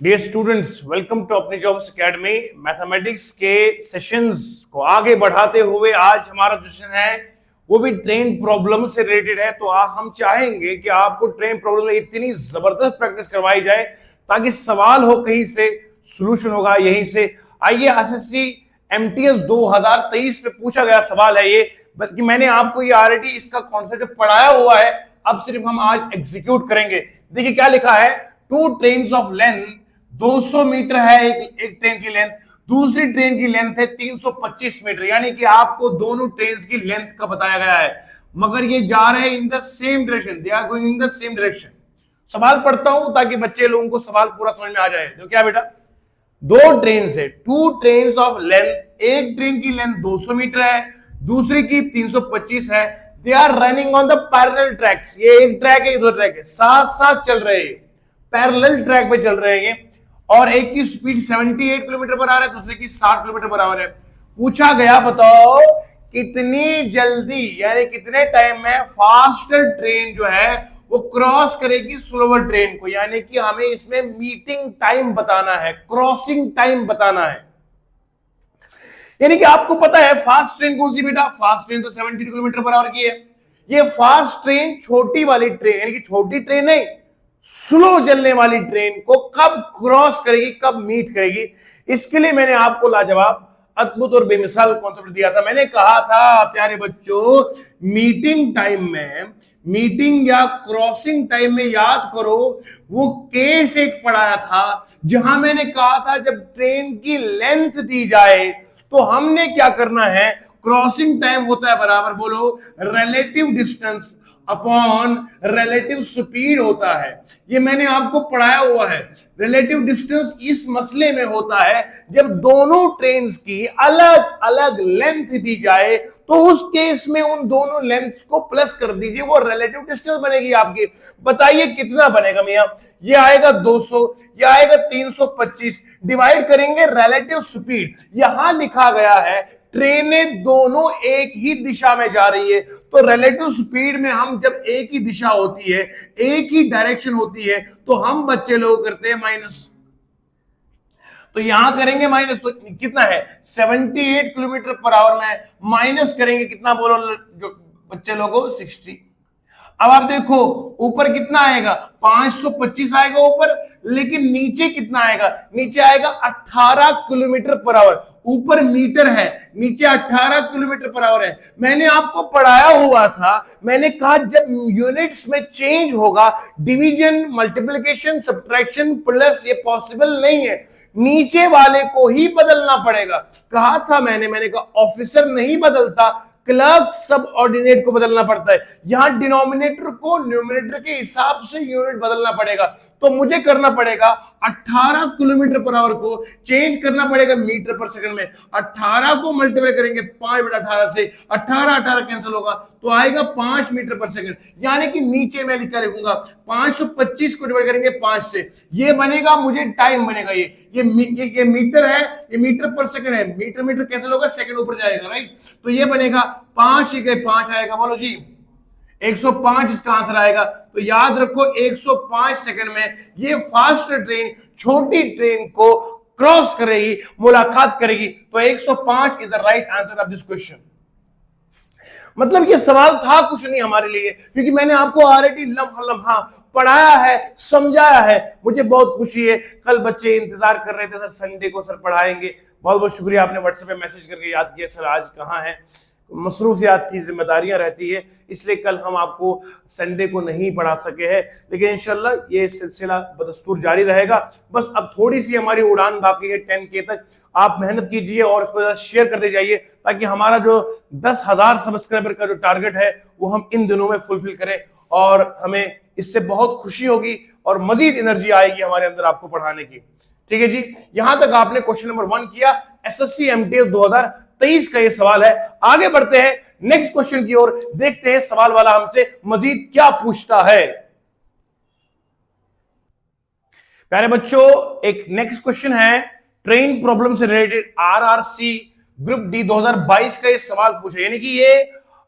Dear students, welcome to अपनी jobs academy. Mathematics के sessions को आगे बढ़ाते हुए आज हमारा जो सेशन है वो भी ट्रेन प्रॉब्लम से रिलेटेड है। तो हम चाहेंगे कि आपको ट्रेन प्रॉब्लम में इतनी जबरदस्त प्रैक्टिस करवाई जाए ताकि सवाल हो कहीं से, सॉल्यूशन होगा यहीं से। आइए, एसएससी एमटीएस 2023 में पूछा गया सवाल है ये, बल्कि मैंने आपको ये ऑलरेडी इसका कॉन्सेप्ट पढ़ाया हुआ है, अब सिर्फ हम आज एग्जीक्यूट करेंगे। देखिए क्या लिखा है, two trains of length 200 meter है एक ट्रेन की लेंथ, दूसरी ट्रेन की लेंथ है 325 मीटर, यानी कि आपको दोनों ट्रेन की लेंथ का बताया गया है, मगर ये जा रहे हैं in the same direction, they are going in the same direction. सवाल पढ़ता हूं ताकि बच्चे लोगों को सवाल पूरा समझ में आ जाए। तो क्या बेटा, दो ट्रेन है, टू ट्रेन ऑफ लेंथ, एक ट्रेन की लेंथ 200 मीटर है, दूसरी की 325 है। They are running on the parallel tracks, ये एक ट्रैक है, दो ट्रैक है, साथ साथ चल रहे हैं, पैरेलल ट्रैक पे चल रहे हैं, और एक की स्पीड 78 किलोमीटर पर आ रहा है, दूसरे की 60 किलोमीटर पर आ रहा है। पूछा गया बताओ कितनी जल्दी यानी कितने टाइम में फास्टर ट्रेन जो है वो क्रॉस करेगी स्लोवर ट्रेन को, यानी कि हमें इसमें मीटिंग टाइम बताना है, क्रॉसिंग टाइम बताना है। यानी कि आपको पता है फास्ट ट्रेन कौन सी बेटा, फास्ट ट्रेन तो 70 किलोमीटर पर आवर की है। ये फास्ट ट्रेन छोटी वाली ट्रेन, यानी कि छोटी ट्रेन नहीं, स्लो चलने वाली ट्रेन को कब क्रॉस करेगी, कब मीट करेगी। इसके लिए मैंने आपको लाजवाब, अद्भुत और बेमिसाल कॉन्सेप्ट दिया था। मैंने कहा था प्यारे बच्चों, मीटिंग टाइम में, मीटिंग या क्रॉसिंग टाइम में याद करो वो केस एक पढ़ाया था जहां मैंने कहा था जब ट्रेन की लेंथ दी जाए तो हमने क्या करना है, क्रॉसिंग टाइम होता है बराबर, बोलो, relative distance upon relative speed होता है। ये मैंने आपको पढ़ाया हुआ है। रिलेटिव डिस्टेंस इस मसले में होता है जब दोनों ट्रेन्स की अलग अलग लेंथ दी जाए तो उस केस में उन दोनों लेंथ्स को प्लस कर दीजिए, वो रिलेटिव डिस्टेंस बनेगी आपकी। बताइए कितना बनेगा मियां, ये आएगा 200, ये आएगा 325, डिवाइड करेंगे रिलेटिव स्पीड। यहां लिखा गया है ट्रेनें दोनों एक ही दिशा में जा रही है, तो रिलेटिव स्पीड में हम जब एक ही दिशा होती है, एक ही डायरेक्शन होती है, तो हम बच्चे लोग करते हैं माइनस। तो यहां करेंगे माइनस, तो कितना है 78 किलोमीटर पर आवर में, माइनस करेंगे कितना बोलो जो बच्चे लोगों, 60। अब आप देखो ऊपर कितना आएगा, 525 आएगा ऊपर, लेकिन नीचे कितना आएगा, नीचे आएगा 18 किलोमीटर पर आवर। ऊपर मीटर है, नीचे 18 किलोमीटर पर आवर है। मैंने आपको पढ़ाया हुआ था, मैंने कहा जब यूनिट्स में चेंज होगा, डिवीजन, मल्टीप्लिकेशन, सब्ट्रैक्शन, प्लस ये पॉसिबल नहीं है, नीचे वाले को ही बदलना पड़ेगा। कहा था मैंने कहा ऑफिसर नहीं बदलता, क्लर्क सब ऑर्डिनेट को बदलना पड़ता है। यहां डिनोमिनेटर को न्यूमरेटर के हिसाब से यूनिट बदलना पड़ेगा, तो मुझे करना पड़ेगा 18 किलोमीटर पर आवर को चेंज करना पड़ेगा मीटर पर सेकंड में। 18 को मल्टीप्लाई करेंगे 5/18 से, 18 कैंसिल होगा तो आएगा 5 मीटर पर सेकंड, यानी कि नीचे मैं लिखा लिखूंगा 525 को डिवाइड करेंगे 5 से, ये बनेगा, मुझे टाइम बनेगा। ये मीटर है, ये मीटर पर सेकंड है, मीटर मीटर कैंसिल होगा, सेकंड ऊपर जाएगा, राइट। तो ये बनेगा 5 ही गए 5 आएगा, बोलो जी 105 इसका आंसर आएगा। तो याद रखो 105 सेकंड में ये फास्ट ट्रेन छोटी ट्रेन को क्रॉस करेगी, मुलाकात करेगी। तो 105 is the right answer of this question. मतलब ये सवाल था कुछ नहीं हमारे लिए, क्योंकि मैंने आपको ऑलरेडी लम्हा लम्हा पढ़ाया है, समझाया है। मुझे बहुत खुशी है, कल बच्चे इंतजार कर रहे थे सर संडे को सर पढ़ाएंगे। बहुत बहुत शुक्रिया, आपने व्हाट्सएप पे मैसेज करके याद किया सर आज कहाँ है, मसरूफियात थी, जिम्मेदारियां रहती है, इसलिए कल हम आपको संडे को नहीं पढ़ा सके हैं, लेकिन इंशाल्लाह ये सिलसिला बदस्तूर जारी रहेगा। बस अब थोड़ी सी हमारी उड़ान बाकी है 10K तक, आप मेहनत कीजिए और इसको शेयर करते जाइए ताकि हमारा जो 10,000 सब्सक्राइबर का जो टारगेट है वो हम इन दिनों में फुलफिल करें, और हमें इससे बहुत खुशी होगी और मजीद एनर्जी आएगी हमारे अंदर आपको पढ़ाने की। ठीक है जी, यहां तक आपने क्वेश्चन नंबर 1 किया, एसएससी एमटीएस 2023 का ये सवाल है। आगे बढ़ते हैं नेक्स्ट क्वेश्चन की ओर, देखते हैं सवाल वाला हमसे मजीद क्या पूछता है। प्यारे बच्चों, एक नेक्स्ट क्वेश्चन है ट्रेन प्रॉब्लम से रिलेटेड, आरआरसी ग्रुप डी 2022 का ये सवाल पूछा, यानी कि ये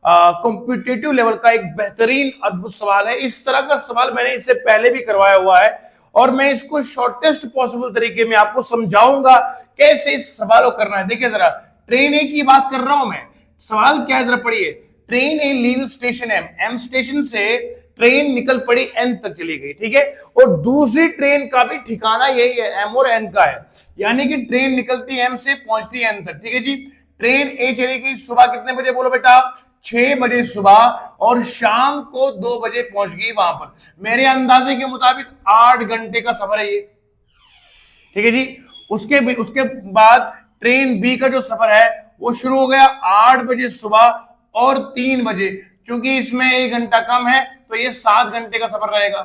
कॉम्पिटिटिव लेवल का एक बेहतरीन अद्भुत सवाल है। इस तरह का सवाल मैंने इससे पहले भी करवाया हुआ है और मैं इसको शॉर्टेस्ट पॉसिबल तरीके में आपको समझाऊंगा कैसे इस सवाल को करना है। देखिए जरा, ट्रेन ए की बात कर रहा हूं मैं। सवाल क्या है जरा पढ़िए। Train a leave station M, M station से ट्रेन निकल पड़ी एन तक चली गई, ठीक है, और दूसरी ट्रेन का भी ठिकाना यही है, एम और एन का है, यानी कि ट्रेन निकलती एम से पहुंचती एन तक, ठीक है जी। ट्रेन ए चली गई सुबह कितने बजे बोलो बेटा, 6 बजे सुबह, और शाम को 2 बजे पहुंच गई वहां पर। मेरे अंदाजे के मुताबिक 8 घंटे का सफर है ये, ठीक है जी। उसके बाद ट्रेन बी का जो सफर है वो शुरू हो गया 8 बजे सुबह और 3 बजे, क्योंकि इसमें 1 घंटा कम है तो ये 7 घंटे का सफर रहेगा।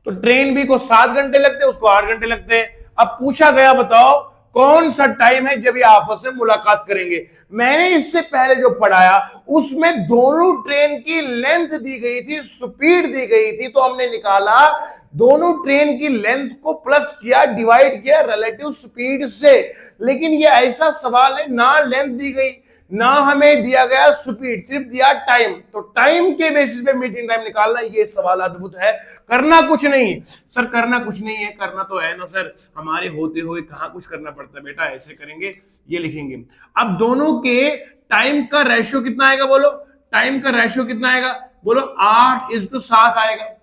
तो ट्रेन बी को 7 घंटे लगते हैं, उसको 8 घंटे लगते हैं। अब पूछा गया बताओ कौन सा टाइम है जब ये आपस में मुलाकात करेंगे। मैंने इससे पहले जो पढ़ाया उसमें दोनों ट्रेन की लेंथ दी गई थी, स्पीड दी गई थी, तो हमने निकाला दोनों ट्रेन की लेंथ को प्लस किया, डिवाइड किया रिलेटिव स्पीड से। लेकिन ये ऐसा सवाल है ना लेंथ दी गई ना हमें दिया गया स्पीड, सिर्फ दिया टाइम। तो टाइम के बेसिस पे मीटिंग टाइम निकालना, ये सवाल अद्भुत है। करना कुछ नहीं सर, करना कुछ नहीं है, करना तो है ना सर, हमारे होते हुए कहां कुछ करना पड़ता है बेटा। ऐसे करेंगे, ये लिखेंगे। अब दोनों के टाइम का रेशियो कितना आएगा बोलो, टाइम का रेशियो कितना आएगा बोलो, 8:7 आएगा।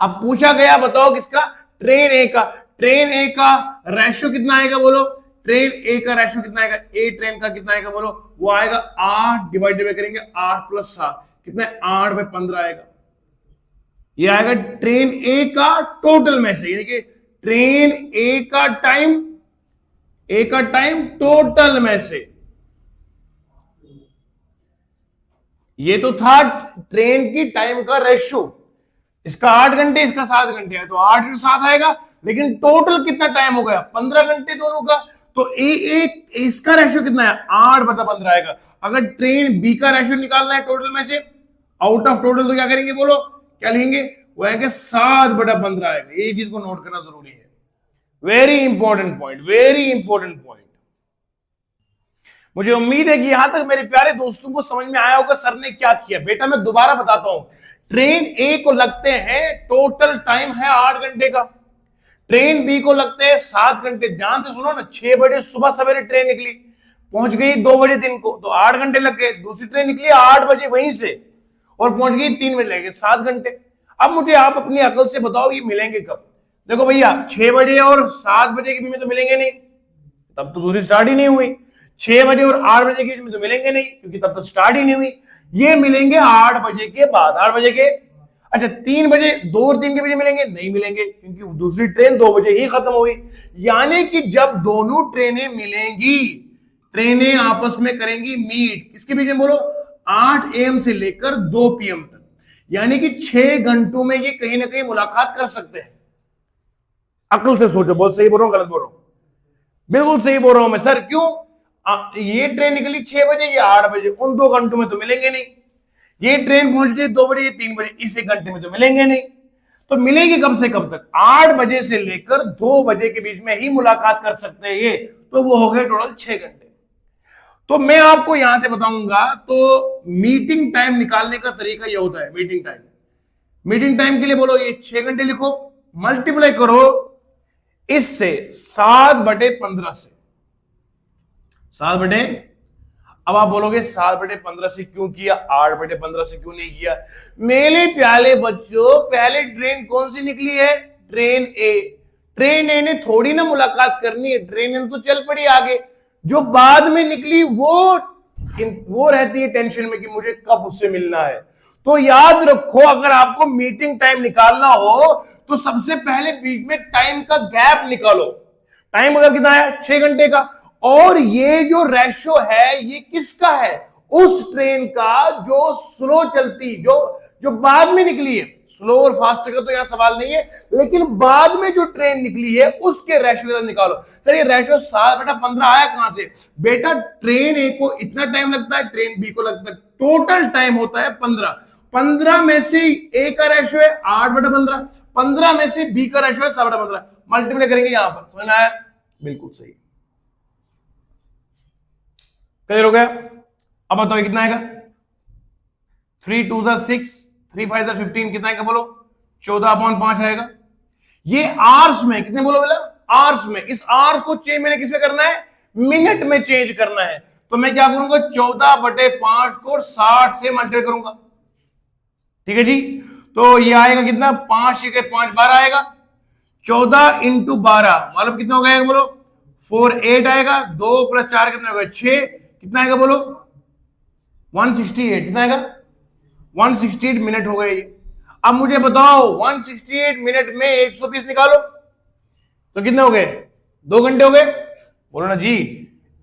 अब पूछा गया बताओ किसका, ट्रेन ए का। ट्रेन ए का रेशियो कितना आएगा बोलो, ट्रेन ए का रेशियो कितना आएगा, ए ट्रेन का कितना आएगा बोलो, वो आएगा 8 डिवाइडेड बाय करेंगे 8 + 7 कितना है, 8/15 आएगा। ये आएगा ट्रेन ए का टोटल में से, यानी कि ट्रेन ए का टाइम टोटल में से। ये तो था ट्रेन की टाइम का रेशियो, इसका 8 घंटे इसका 7 घंटे है, तो 8 × 7 आएगा। लेकिन टोटल कितना टाइम हो गया, 15 घंटे दोनों का। तो इसका रेशियो कितना है, 8/15 आएगा। अगर ट्रेन बी का रेशियो निकालना है टोटल में से, आउट ऑफ टोटल, तो क्या करेंगे बोलो, क्या लिखेंगे, वो आएगा 7/15 आएगा। ये चीज को नोट करना जरूरी है, very important point, very important point. मुझे उम्मीद है कि यहां तक मेरे प्यारे दोस्तों को समझ में आया होगा सर ने क्या किया। बेटा मैं दोबारा बताता हूं, ट्रेन ए को लगते हैं टोटल टाइम है 8 घंटे का, ट्रेन बी को लगते हैं 7 घंटे। ध्यान से सुनो ना, 6 बजे सुबह सवेरे ट्रेन निकली, पहुंच गई 2 बजे दिन को, तो 8 घंटे लग गए। दूसरी ट्रेन निकली 8 बजे वहीं से और पहुंच गई 3 बजे, लगे 7 घंटे। अब मुझे आप अपनी अकल से बताओ ये मिलेंगे कब। देखो भैया 6 बजे और 7 बजे के बीच में तो मिलेंगे नहीं, तब तो दूसरी स्टार्ट ही नहीं हुई। 6 बजे और 8 बजे के बीच में तो मिलेंगे नहीं, क्योंकि तब तो स्टार्ट ही नहीं हुई। ये मिलेंगे 8 बजे के बाद, 8 बजे के, अच्छा 3 बजे, 2 और 3 के बजे मिलेंगे, नहीं मिलेंगे, क्योंकि दूसरी ट्रेन 2 बजे ही खत्म हुई। यानी कि जब दोनों ट्रेनें मिलेंगी, ट्रेनें आपस में करेंगी मीट, किसके बीच में बोलो, 8 AM से लेकर 2 PM तक, यानी कि 6 घंटों में ये कहीं ना कहीं मुलाकात कर सकते हैं। अकल से सोचो, बहुत सही बोल रहा हूं गलत बोल रहा हूं, बिल्कुल सही बोल रहा हूं मैं सर। क्यों, ये ट्रेन निकली 6 बजे, ये 8 बजे, उन 2 घंटों में तो मिलेंगे नहीं। ये ट्रेन पहुंच गई 2 बजे, 3 बजे, इस 1 घंटे में तो मिलेंगे नहीं। तो मिलेगी कब से कब तक, 8 बजे से लेकर 2 बजे के बीच में ही मुलाकात कर सकते हैं ये, तो वो हो गए टोटल 6 घंटे। तो मैं आपको यहां से बताऊंगा, तो मीटिंग टाइम निकालने का तरीका ये होता है। मीटिंग टाइम, मीटिंग टाइम के लिए बोलो ये 6 घंटे लिखो, मल्टीप्लाई करो इससे 7/15 से, 7 अब आप बोलोगे 7/15 से क्यों किया, 8/15 से क्यों नहीं किया। मेरे प्याले बच्चों, पहले ट्रेन कौन सी निकली है, ट्रेन ए। ट्रेन ए ने थोड़ी ना मुलाकात करनी है, ट्रेन ए तो चल पड़ी आगे। जो बाद में निकली वो रहती है टेंशन में कि मुझे कब उससे मिलना है। तो याद रखो, अगर आपको मीटिंग टाइम निकालना हो तो सबसे पहले बीच में टाइम का गैप निकालो। टाइम अगर कितना है, 6 घंटे का, और ये जो रेशियो है ये किसका है, उस ट्रेन का जो स्लो चलती, जो बाद में निकली है। स्लो और फास्ट का तो यहां सवाल नहीं है, लेकिन बाद में जो ट्रेन निकली है उसके रेशियो निकालो। सर ये रेशियो 7/15 आया कहां से बेटा, ट्रेन ए को इतना टाइम लगता है, ट्रेन बी को लगता है, टोटल टाइम होता है 15। 15 में से ए का रेशियो है 8/15, 15 में से बी का रेशियो है 7/15, मल्टीप्लाई करेंगे यहां पर। समझ आया, बिल्कुल सही, क्लियर हो गया। अब बताओ कितना आएगा, 3 × 2 = 6, 3 × 5 = 15, कितना आएगा बोलो, 14/5 आएगा। ये आवर्स में कितने बोलो बोला, आवर्स में। इस आवर को चेंज मैंने किसमें करना है, मिनट में चेंज करना है। तो मैं क्या करूंगा, 14/5 को 60 से मल्टीप्लाई करूंगा। ठीक है जी। तो ये आएगा कितना, 5 1 5 12 आएगा। 14 इंटू 12 मतलब कितना हो गया बोलो, 48 आएगा। 2 + 4 कितना होगा, 6। कितना आएगा बोलो, 168। कितना आएगा, 168 मिनट हो गए। अब मुझे बताओ 168 मिनट में 120 निकालो तो कितने हो गए, 2 घंटे हो गए। बोलो ना जी,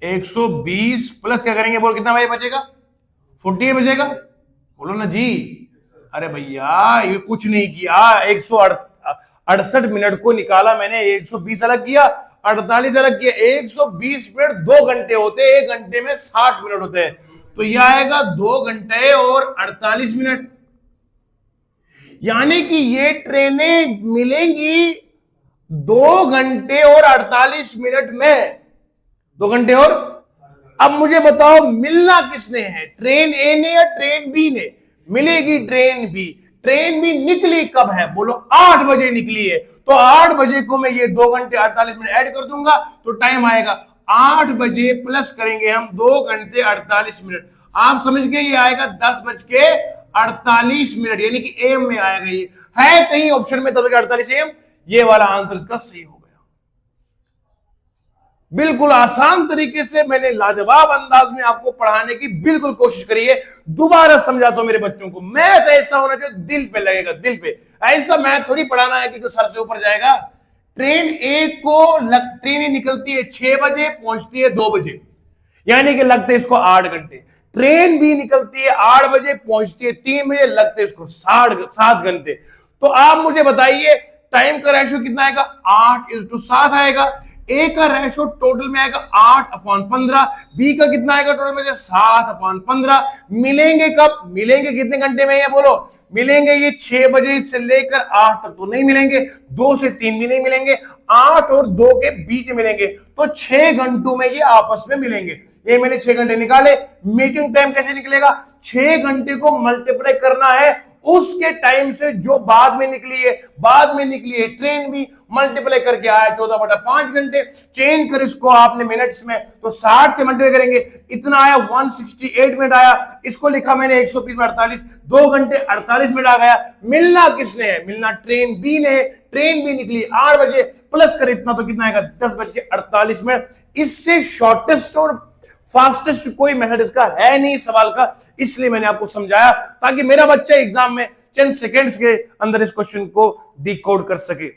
120 प्लस क्या करेंगे, बोलो कितना भाई बचेगा, 48 बचेगा। बोलो ना जी। अरे भैया ये कुछ नहीं किया, 168 मिनट को निकाला मैंने, 120 अलग किया, 48 अलग किया। 120 मिनट 2 घंटे होते, 1 घंटे में 60 मिनट होते हैं। तो यह आएगा 2 घंटे और 48 मिनट। यानी कि ये ट्रेनें मिलेंगी 2 घंटे और 48 मिनट में, 2 घंटे और। अब मुझे बताओ मिलना किसने है, ट्रेन ए ने या ट्रेन बी ने। मिलेगी ट्रेन बी। ट्रेन बी निकली कब है, बोलो 8 बजे निकली है। तो 8 बजे को मैं ये 2 घंटे 48 मिनट ऐड कर दूंगा तो टाइम आएगा 8 बजे प्लस करेंगे हम 2 घंटे 48 मिनट। आप समझ गए, ये आएगा 10:48 मिनट, यानी कि एम में आएगा। ये है कहीं ऑप्शन में 10:48 एम, ये वाला आंसर इसका सही हो गया। बिल्कुल आसान तरीके से मैंने लाजवाब अंदाज में आपको पढ़ाने की बिल्कुल कोशिश करी है। दोबारा समझाता हूं मेरे बच्चों को, मैथ ऐसा होना चाहिए दिल पे लगेगा, दिल पे। ऐसा मैथ थोड़ी पढ़ाना है कि जो सर से ऊपर जाएगा। ट्रेन ट्रेन निकलती है 6 बजे, पहुंचती है 2 बजे, यानी कि लगते हैं इसको 8 घंटे। ट्रेन भी निकलती है 8 बजे, पहुंचती है 3 बजे, लगते हैं इसको 7 घंटे। तो आप मुझे बताइए टाइम का रेशियो कितना आएगा, 8:7 आएगा। ए का रेशो टोटल में आएगा 8/15, बी का कितना आएगा टोटल में से 7/15। मिलेंगे कब, मिलेंगे कितने घंटे में, ये बोलो। मिलेंगे ये 6 बजे से लेकर 8 तक तो नहीं मिलेंगे, 2 से 3 भी नहीं मिलेंगे, 8 और 2 के बीच मिलेंगे। तो 6 घंटों में ये आपस में मिलेंगे। ये मैंने 6 घंटे निकाले। मीटिंग टाइम कैसे निकलेगा, 6 घंटे को मल्टीप्लाई करना है उसके टाइम से जो बाद में निकली है। बाद में निकली है ट्रेन भी, मल्टीप्लाई करके आया 14/5 घंटे। चेंज कर इसको आपने मिनट्स में, तो 60 से मल्टीप्लाई करेंगे, इतना आया 168 मिनट आया। इसको लिखा मैंने 120/48, 2 घंटे 48 मिनट आ गया। मिलना किसने है, मिलना ट्रेन बी ने। ट्रेन भी निकली 8 बजे, प्लस कर इतना तो कितना आएगा, 10:48 मिनट। इससे शॉर्टेस्ट और फास्टेस्ट कोई मेथड इसका है नहीं सवाल का, इसलिए मैंने आपको समझाया ताकि मेरा बच्चा एग्जाम में चंद सेकंड्स के अंदर इस क्वेश्चन को डिकोड कर सके।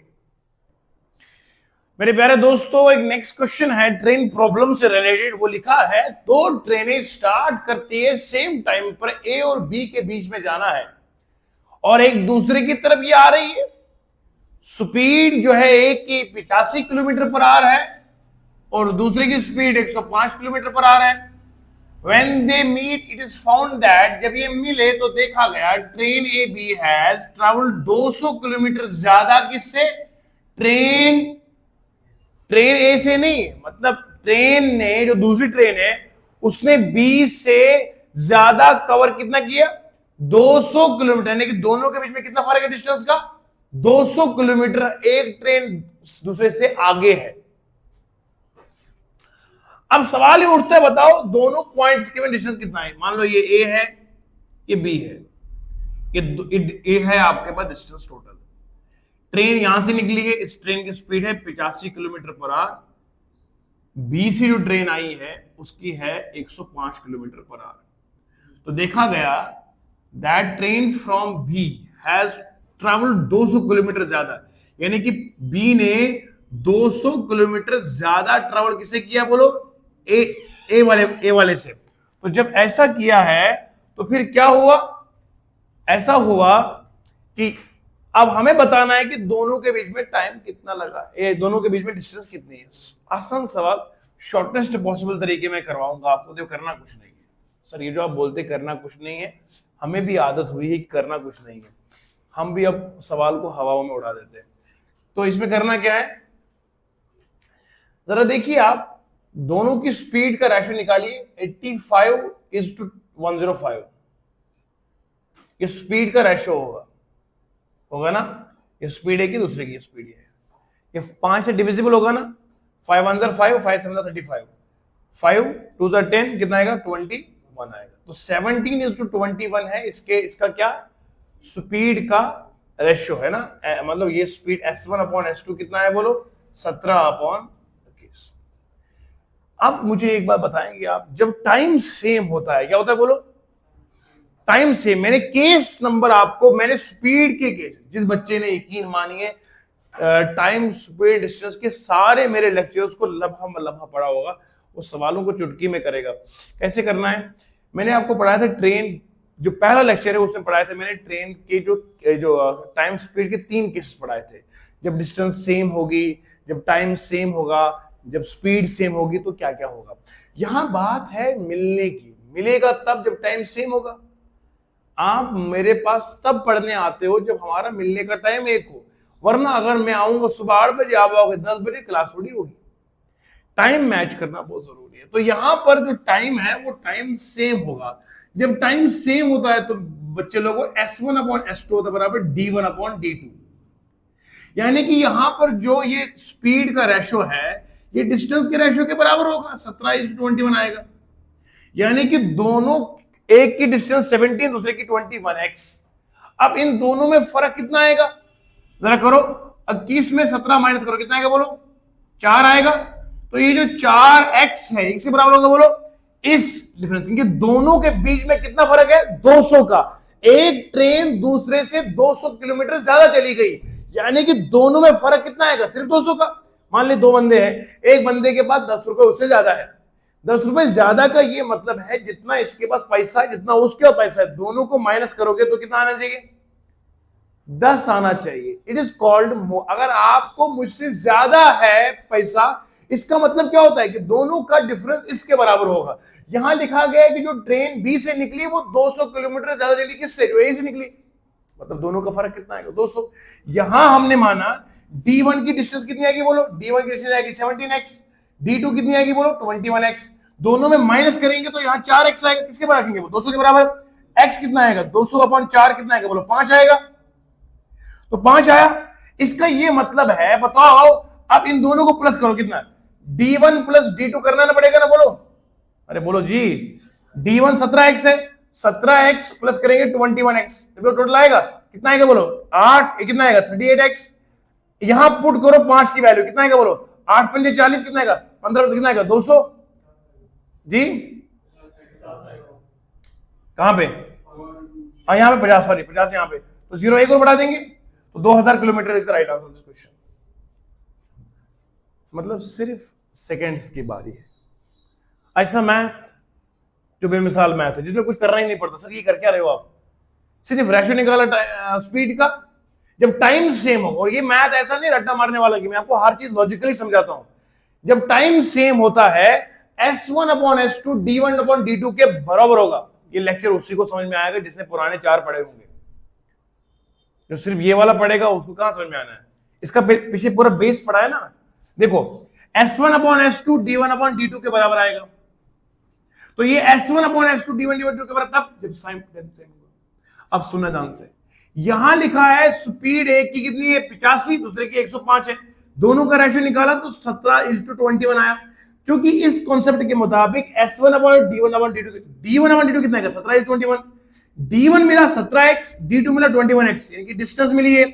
मेरे प्यारे दोस्तों, एक नेक्स्ट क्वेश्चन है ट्रेन प्रॉब्लम से रिलेटेड। वो लिखा है 2 ट्रेनें स्टार्ट करती है सेम टाइम पर, ए और बी के बीच में जाना है और एक दूसरे की तरफ ये आ रही है। स्पीड जो है एक की 85 किलोमीटर पर आवर है और दूसरे की स्पीड 105 किलोमीटर पर आवर है। When they meet, it is found that जब ये मिले तो देखा गया train A B has travelled 200 kilometer ज्यादा किससे, ट्रेन ए से नहीं, मतलब ट्रेन ने, जो दूसरी ट्रेन है उसने बी से ज्यादा कवर कितना किया, 200 किलोमीटर, यानी कि दोनों के बीच में कितना फर्क है डिस्टेंस का, 200 किलोमीटर एक ट्रेन दूसरे से आगे है। अब सवाल ये उठता है, बताओ दोनों पॉइंट्स के डिस्टेंस कितना है। मान लो ये ए है, ये बी है, ये है आपके पास डिस्टेंस टोटल। ट्रेन यहां से निकली है, इस ट्रेन की स्पीड है 85 किलोमीटर पर आवर। बी से जो ट्रेन आई है उसकी है 105 किलोमीटर पर आवर। तो देखा गया that train from B has travelled 200 kilometer ज्यादा, यानी कि बी ने 200 किलोमीटर ज्यादा ट्रेवल किसे किया, बोलो ए वाले से। तो जब ऐसा किया है तो फिर क्या हुआ, ऐसा हुआ कि अब हमें बताना है कि दोनों के बीच में टाइम कितना लगा, दोनों के बीच में डिस्टेंस कितनी है। आसान सवाल, शॉर्टेस्ट पॉसिबल तरीके में करवाऊंगा आपको। तो करना कुछ नहीं है सर, ये जो आप बोलते करना कुछ नहीं है, हमें भी आदत हुई है कि करना कुछ नहीं है, हम भी अब सवाल को हवाओं में उड़ा देते हैं। तो इसमें करना क्या है, जरा देखिए आप, दोनों की स्पीड का रेशियो निकालिए, 85:105। ये स्पीड का रेशियो होगा ना। ये स्पीड है कि दूसरे की स्पीड है। ये 5 से डिविजिबल होगा ना, 5 1 5, 5 7 35, 5 2 10, कितना आएगा 21 आएगा। तो 17:21 है इसका क्या स्पीड का रेशियो है ना, मतलब ये स्पीड S1/S2 कितना है बोलो 17/21। अब मुझे एक बात बताएंगे आप, जब टाइम सेम होता है क्या होता है बोलो, टाइम सेम। मैंने केस नंबर आपको, मैंने स्पीड के केस, जिस बच्चे ने यकीन मानिए टाइम स्पीड डिस्टेंस के सारे मेरे लेक्चर्स को लम्हा पड़ा होगा, वो सवालों को चुटकी में करेगा। कैसे करना है, मैंने आपको पढ़ाया था ट्रेन, जो पहला लेक्चर है उसमें पढ़ाए थे मैंने ट्रेन के जो टाइम स्पीड के 3 केसेस पढ़ाए थे। जब डिस्टेंस सेम होगी, जब टाइम सेम होगा, जब स्पीड सेम होगी तो क्या क्या होगा। यहां बात है मिलने की, मिलेगा तब जब टाइम सेम होगा। आप मेरे पास तब पढ़ने आते हो जब हमारा मिलने का टाइम एक हो, वरना अगर मैं आऊंगा सुबह 8 बजे, आप आओगे 10 बजे, क्लास थोड़ी होगी। टाइम मैच करना बहुत जरूरी है। तो यहां पर जो टाइम है वो टाइम सेम होगा। जब टाइम सेम होता है तो बच्चे लोगों को S1/S2 होता है बराबर D1/D2। यानी कि यहां पर जो ये स्पीड का रेशो है ये डिस्टेंस के रेशो के बराबर होगा, 17:21 आएगा। यानी कि दोनों, एक की डिस्टेंस 17, दूसरे की 21x। अब इन दोनों में फर्क कितना आएगा जरा करो, 21 में 17 माइनस करो, कितना आएगा बोलो 4 आएगा। तो ये जो 4x है इसके बराबर होगा बोलो इस डिफरेंस, क्योंकि दोनों के बीच में कितना फर्क है 200 का। एक ट्रेन दूसरे से 200 किलोमीटर ज्यादा चली गई, यानी कि दोनों में फर्क कितना आएगा सिर्फ 200 का। मान ली 2 बंदे हैं, एक बंदे के पास 10 रुपए उससे ज्यादा है, 10 रुपए ज्यादा का ये मतलब है जितना इसके पास पैसा है जितना उसके पास पैसा है, दोनों को माइनस करोगे तो कितना आना चाहिए 10 आना चाहिए। इट इज कॉल्ड, अगर आपको मुझसे ज्यादा है पैसा, इसका मतलब क्या होता है कि दोनों का डिफरेंस इसके बराबर होगा। यहां लिखा गया है कि जो ट्रेन बी से निकली वो 200 किलोमीटर ज्यादा चली किससे, जो ए से निकली, मतलब दोनों का फर्क कितना आएगा 200। यहां हमने माना D1 की डिस्टेंस कितनी आएगी बोलो, D1 की डिस्टेंस आएगी 17x, D2 कितनी आएगी बोलो 21x। दोनों में माइनस करेंगे तो यहां 4x आएगा, किसके बराबर रखेंगे वो 200 के बराबर। x कितना आएगा 200/4 कितना आएगा बोलो 5 आएगा। तो 5 आया, इसका ये मतलब है, बताओ अब इन दोनों को प्लस करो, कितना D1 + D2 करना ना पड़ेगा ना बोलो, अरे बोलो जी। D1 17x है, 17x प्लस करेंगे 21x, तो टोटल आएगा कितना आएगा बोलो 8, कितना आएगा 38x। यहां पुट करो 5 की वैल्यू, कितना आएगा बोलो 8 × 5 = 40, कितना आएगा 15, कितना आएगा 200 जी। कहां पे, यहां पे 50, सॉरी 50 यहां पे, तो 0 एक और बढ़ा देंगे तो 2000 kilometre is the right answer this question. मतलब सिर्फ सेकंड्स की बारी है। ऐसा मैथ जो बेमिसाल मैथ है जिसमें कुछ करना ही नहीं पड़ता, सर ये कर क्या रहे हो आप, सिर्फ रेशियो निकाला स्पीड का जब टाइम सेम हो। और ये मैथ ऐसा नहीं रट्टा मारने वाला कि मैं आपको हर चीज लॉजिकली समझाता हूं। जब टाइम सेम होता है S1/S2 D1/D2 के बराबर होगा। ये लेक्चर उसी को समझ में आएगा जिसने पुराने 4 पढ़े होंगे, जो सिर्फ ये वाला पढ़ेगा उसको कहां समझ में आना है, इसका पीछे पूरा बेस पढ़ा है ना। देखो S1/S2 D1/D2 के बराबर आएगा, तो ये S1/S2 D1/D2 के बराबर तब जब साइन सेम। अब सुनना ध्यान से, यहां लिखा है स्पीड एक की कितनी है 85, दूसरे की 105 है, दोनों का रेशियो निकाला तो 17:21 आया। क्योंकि इस कॉन्सेप्ट के मुताबिक S1/D1/D2, D1/D2 कितना है 17:21, D1 मिला 17x, D2 मिला 21x, यानी कि डिस्टेंस मिली है।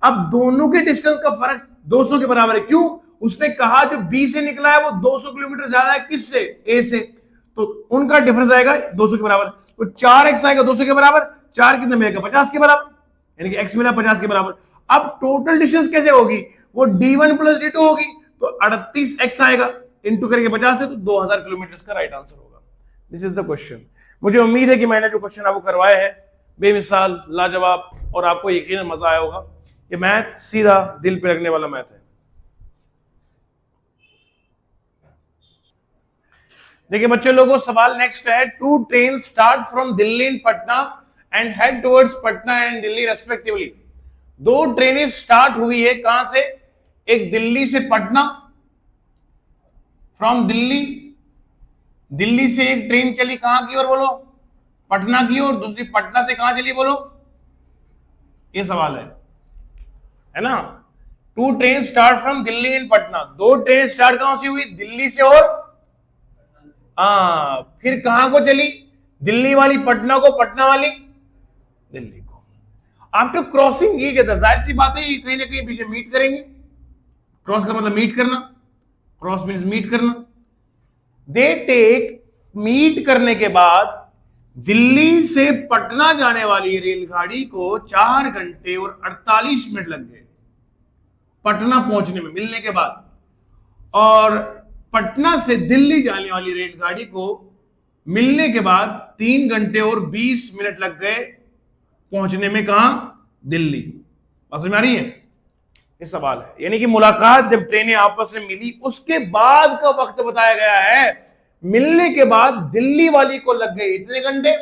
अब दोनों के डिस्टेंस का फर्क 200 के बराबर है, क्यों, उसने कहा जो B से निकला है वो 200 किलोमीटर ज्यादा है किससे, A से, तो उनका डिफरेंस आएगा 200 के बराबर। तो 4x आएगा 200 के बराबर, 4 कितना मिलेगा 50 के बराबर, यानी कि x मिला 50 के बराबर। अब टोटल डिस्टेंस कैसे होगी, वो D1 + D2 होगी, तो 38x आएगा, इंटू करके 50 से, तो 2000 किलोमीटर का राइट आंसर होगा। This is the question. मुझे उम्मीद है कि मैंने जो क्वेश्चन आपको करवाए हैं बेमिसाल लाजवाब, और आपको यकीनन मजा आया होगा। ये मैथ सीधा दिल पे लगने वाला मैथ है। देखिए बच्चे लोगों, सवाल नेक्स्ट है, 2 train start from Delhi and Patna and head towards Patna and Delhi respectively. 2 ट्रेनें स्टार्ट हुई है, कहां से, एक दिल्ली से पटना, फ्रॉम दिल्ली, दिल्ली से एक ट्रेन चली कहां की ओर बोलो, पटना की ओर, दूसरी पटना से कहां चली बोलो, ये सवाल है। है ना। 2 train start from Delhi and Patna, 2 train start कहां से हुई, दिल्ली से, और फिर कहां को चली, दिल्ली वाली पटना को, पटना वाली दिल्ली को। आफ्टर क्रॉसिंग ये कहता है, जाहिर सी बात है ये कहीं ना कहीं पीछे मीट करेंगे। क्रॉस का मतलब मीट करना, क्रॉस मीन्स मीट करना। दे टेक, मीट करने के बाद दिल्ली से पटना जाने वाली रेलगाड़ी को 4 घंटे और 48 मिनट लग गए पटना पहुंचने में, मिलने के बाद। और पटना से दिल्ली जाने वाली रेलगाड़ी को मिलने के बाद 3 घंटे और 20 मिनट लग गए पहुंचने में, कहां, दिल्ली। समझ में आ रही है, ये सवाल है। यानी कि मुलाकात जब ट्रेनें आपस में मिली उसके बाद का वक्त बताया गया है। मिलने के बाद दिल्ली वाली को लग गए इतने घंटे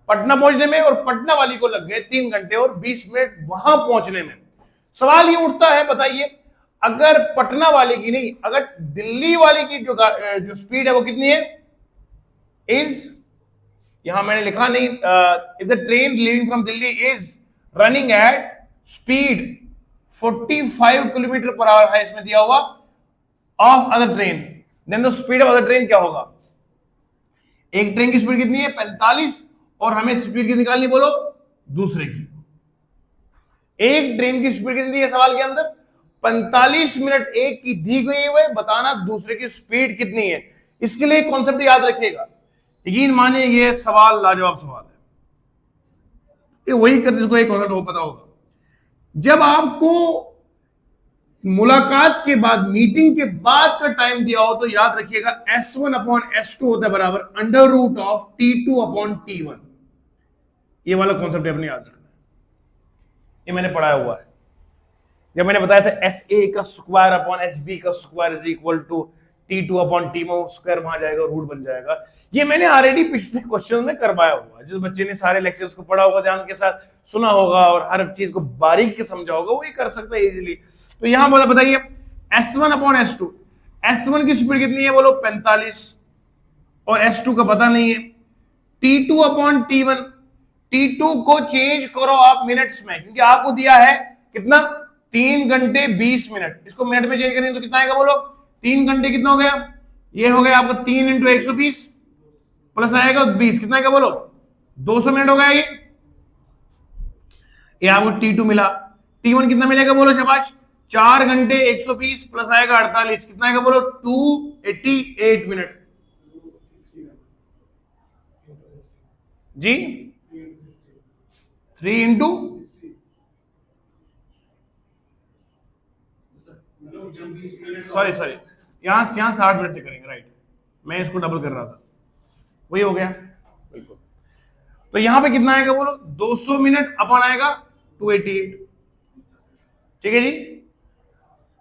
पटना पहुंचने में, और पटना वाली को लग गए 3 घंटे और 20 मिनट वहां पहुंचने में। सवाल ये उठता है, बताइए, अगर पटना वाले की नहीं, अगर दिल्ली वाले की जो स्पीड है वो कितनी है, इज, यहां मैंने लिखा नहीं, if the train leaving from Delhi is running at speed 45 kilometer per hour है, इसमें दिया हुआ, of other train, then the speed of other train क्या होगा। एक ट्रेन की स्पीड कितनी है, 45, और हमें स्पीड कितनी निकालनी, बोलो, दूसरे की। एक ट्रेन की स्पीड कितनी है सवाल के अंदर, 45 मिनट एक की दी गई है, बताना दूसरे की स्पीड कितनी है। इसके लिए कॉन्सेप्ट याद रखिएगा, यकीन मानिए ये सवाल लाजवाब सवाल है, ये वही कर जिसको एक कॉन्सेप्ट हो पता होगा। जब आपको मुलाकात के बाद, मीटिंग के बाद का टाइम दिया हो तो याद रखिएगा S1/S2 होता है बराबर अंडर रूट ऑफ T2/T1। ये वाला कॉन्सेप्ट अपने याद रखना, ये मैंने पढ़ाया हुआ है। जब मैंने बताया था SA का स्क्वायर अपॉन SB का square is equal to T2/T1, square वहां जाएगा, रूट बन जाएगा। ये मैंने ऑलरेडी पिछले क्वेश्चन में करवाया हुआ है। जिस बच्चे ने सारे लेक्चर्स को पढ़ा होगा, ध्यान के साथ सुना होगा और हर चीज को बारीक के समझा होगा, वो ये कर सकता है इजीली। तो यहां बोला, बताइए, S1/S2, S1 की स्पीड कितनी है, बोलो 45, और S2 का पता नहीं है। T2/T1, T2 को चेंज करो आप मिनट्स में, क्योंकि आपको दिया है कितना, 3 घंटे 20 मिनट। इसको मिनट में चेंज करेंगे तो कितना आएगा, बोलो, 3 घंटे कितना हो गया, ये हो गया आपको 3 × 120 प्लस आएगा 20, कितना आएगा, बोलो, 200 मिनट हो गया ये आपको T2 मिला। T1 कितना मिलेगा, बोलो, शाबाश, 4 घंटे 120 प्लस आएगा 48, कितना आएगा, बोलो, 288 मिनट जी। 3 × सॉरी यहां 60 मिनट से करेंगे, राइट, मैं इसको डबल कर रहा था, वही हो गया, बिल्कुल। तो यहां पे कितना आएगा, बोलो, 200 मिनट अपन आएगा 288, ठीक है जी।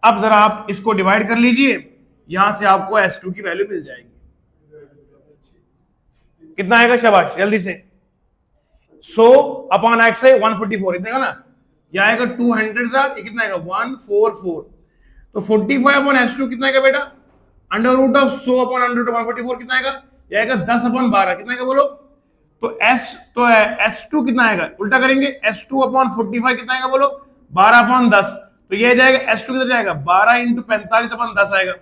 अब जरा आप इसको डिवाइड कर लीजिए, यहां से आपको S2 की वैल्यू मिल जाएगी, कितना आएगा, शाबाश, जल्दी से, 100/x है 144, इतना ना, यह आएगा 200 साथ, कितना आएगा 144, तो 45/S2 कितना आएगा बेटा, अंडर रूट ऑफ 100/144 कितना आएगा, यह आएगा 10/12, कितना आएगा, बोलो। तो S2 कितना आएगा, उल्टा करेंगे, S2/45 कितना आएगा, बोलो, 12/10, तो यह जाएगा S2 कितना जाएगा, 12 × 45/10 आएगा,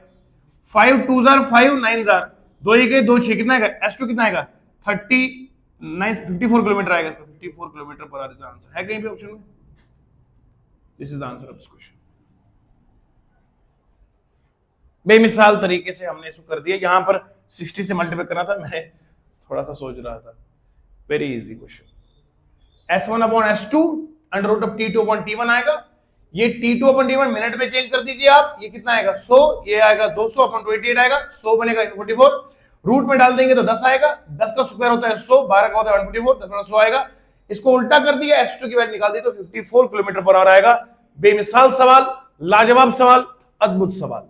5 2 जार 5 9 जार 2 1 2 6, कितना आएगा, S2 कितना आएगा, 54 किलोमीटर आएगा, 54 किलोमीटर पर आवर आंसर है कहीं पे ऑप्शन में। This is the answer of this question. बेमिसाल तरीके से हमने इसको कर दिया, यहां पर 60 से मल्टीप्लाई करना था, मैं थोड़ा सा सोच रहा था, very easy question. S1/S2 under root of T2/T1 आएगा, ये T2/T1 मिनट में चेंज कर दीजिए आप, ये कितना आएगा 100, ये आएगा 200/28 आएगा, 100 बनेगा 44, रूट में डाल देंगे तो 10 आएगा, 10 का स्क्वायर होता है 100, 12 का होता है 144, 10 में 100 आएगा। इसको उल्टा कर दिया, S2 की वैल्यू निकाल दी तो 54 किलोमीटर पर आवर आएगा। बेमिसाल सवाल, लाजवाब सवाल, अद्भुत सवाल।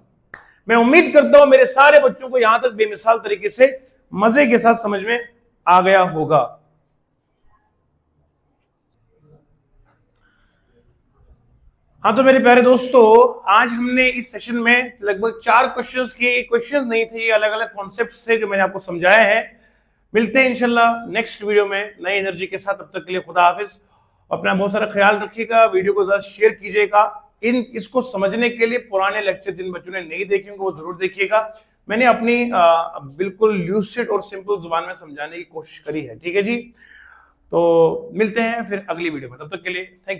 मैं उम्मीद करता हूं मेरे सारे बच्चों को यहां तक बेमिसाल तरीके से मजे के साथ समझ में आ गया होगा। हाँ, तो मेरे प्यारे दोस्तों, आज हमने इस सेशन में लगभग 4 क्वेश्चंस किए। क्वेश्चंस नहीं थे, अलग अलग कॉन्सेप्ट थे जो मैंने आपको समझाया है। मिलते हैं इंशाल्लाह नेक्स्ट वीडियो में नई एनर्जी के साथ। तब तक के लिए खुदा हाफिज, अपना बहुत सारा ख्याल रखिएगा, वीडियो को ज्यादा शेयर कीजिएगा, इन इसको समझने के लिए पुराने लेक्चर जिन बच्चों ने नहीं देखे होंगे वो जरूर देखिएगा। मैंने अपनी बिल्कुल ल्यूसिड और सिंपल जुबान में समझाने की कोशिश करी है। ठीक है जी, तो मिलते हैं फिर अगली वीडियो में, तब तक के लिए थैंक यू।